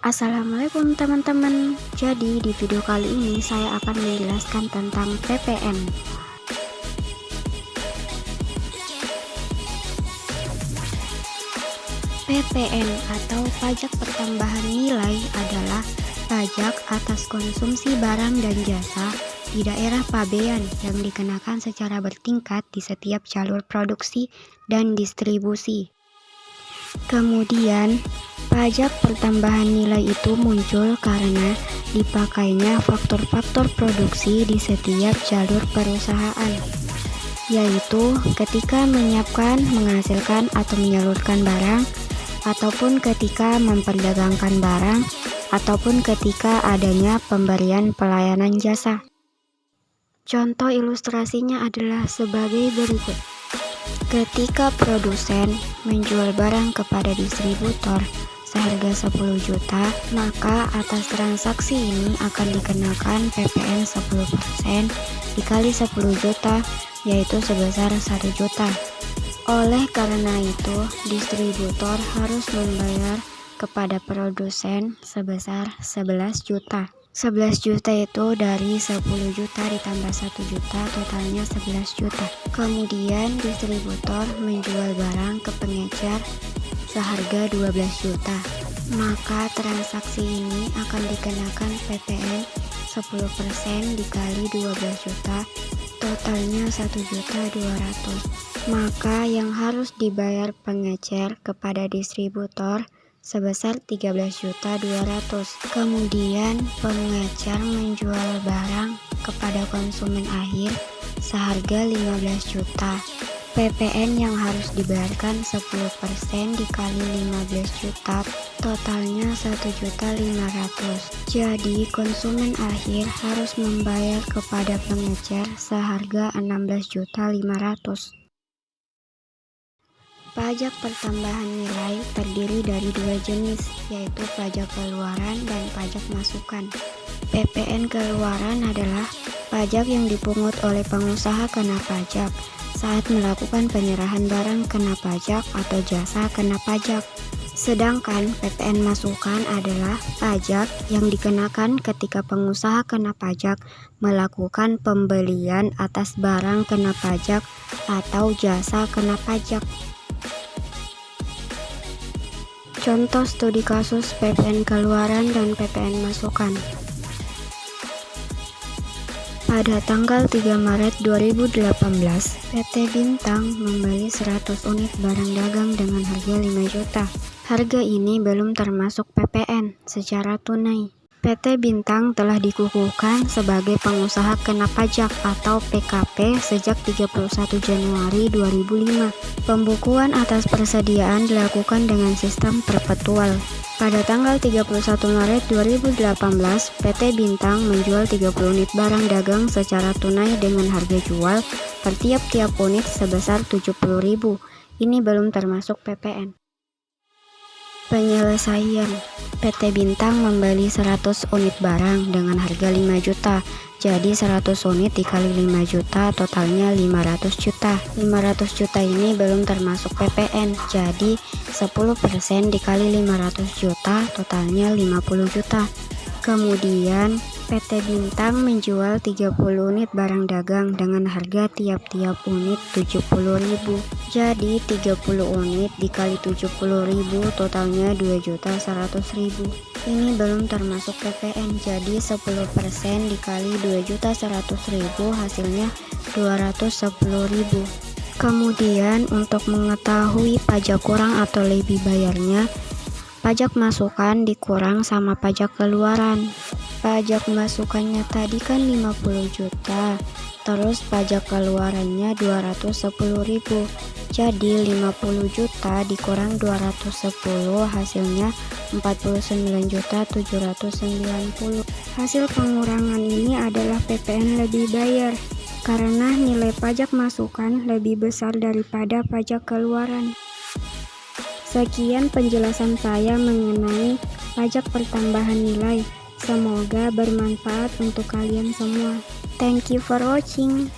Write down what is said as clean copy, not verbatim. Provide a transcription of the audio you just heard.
Assalamualaikum teman-teman. Jadi di video kali ini saya akan menjelaskan tentang PPN. PPN atau pajak pertambahan nilai adalah pajak atas konsumsi barang dan jasa di daerah pabean yang dikenakan secara bertingkat di setiap jalur produksi dan distribusi. Kemudian, pajak pertambahan nilai itu muncul karena dipakainya faktor-faktor produksi di setiap jalur perusahaan, yaitu ketika menyiapkan, menghasilkan, atau menyalurkan barang, ataupun ketika memperdagangkan barang, ataupun ketika adanya pemberian pelayanan jasa. Contoh ilustrasinya adalah sebagai berikut. Ketika produsen menjual barang kepada distributor seharga 10 juta, maka atas transaksi ini akan dikenakan PPN 10% dikali 10 juta, yaitu sebesar 1 juta. Oleh karena itu, distributor harus membayar kepada produsen sebesar 11 juta. 11 juta itu dari 10 juta ditambah 1 juta, totalnya 11 juta. Kemudian distributor menjual barang ke pengecer seharga 12 juta. Maka transaksi ini akan dikenakan PPN 10% dikali 12 juta, totalnya 1.200.000. Maka yang harus dibayar pengecer kepada distributor sebesar 13.200.000. Kemudian pengecer menjual barang kepada konsumen akhir seharga 15 juta. PPN yang harus dibayarkan 10% dikali 15 juta, totalnya 1.500.000. Jadi konsumen akhir harus membayar kepada pengecer seharga 16.500.000. Pajak pertambahan nilai terdiri dari dua jenis, yaitu pajak keluaran dan pajak masukan. PPN keluaran adalah pajak yang dipungut oleh pengusaha kena pajak saat melakukan penyerahan barang kena pajak atau jasa kena pajak. Sedangkan PPN masukan adalah pajak yang dikenakan ketika pengusaha kena pajak melakukan pembelian atas barang kena pajak atau jasa kena pajak. Contoh studi kasus PPN keluaran dan PPN masukan. Pada tanggal 3 Maret 2018, PT Bintang membeli 100 unit barang dagang dengan harga 5 juta. Harga ini belum termasuk PPN secara tunai. PT Bintang telah dikukuhkan sebagai pengusaha kena pajak atau PKP sejak 31 Januari 2005. Pembukuan atas persediaan dilakukan dengan sistem perpetual. Pada tanggal 31 Maret 2018, PT Bintang menjual 30 unit barang dagang secara tunai dengan harga jual per tiap-tiap unit sebesar 70.000. Ini belum termasuk PPN. Penyelesaian. PT Bintang membeli 100 unit barang dengan harga 5 juta. Jadi 100 unit dikali 5 juta, totalnya 500 juta. 500 juta ini belum termasuk PPN. Jadi 10% dikali 500 juta, totalnya 50 juta. Kemudian PT Bintang menjual 30 unit barang dagang dengan harga tiap-tiap unit 70.000. Jadi 30 unit dikali 70.000, totalnya 2.100.000. Ini belum termasuk PPN. Jadi 10% dikali 2.100.000, hasilnya 210.000. Kemudian untuk mengetahui pajak kurang atau lebih bayarnya, pajak masukan dikurang sama pajak keluaran. Pajak masukannya tadi kan 50 juta, terus pajak keluarannya 210.000. Jadi 50 juta dikurang 210, hasilnya 49.790. Hasil pengurangan ini adalah PPN lebih bayar karena nilai pajak masukan lebih besar daripada pajak keluaran. Sekian penjelasan saya mengenai pajak pertambahan nilai. Semoga bermanfaat untuk kalian semua. Thank you for watching.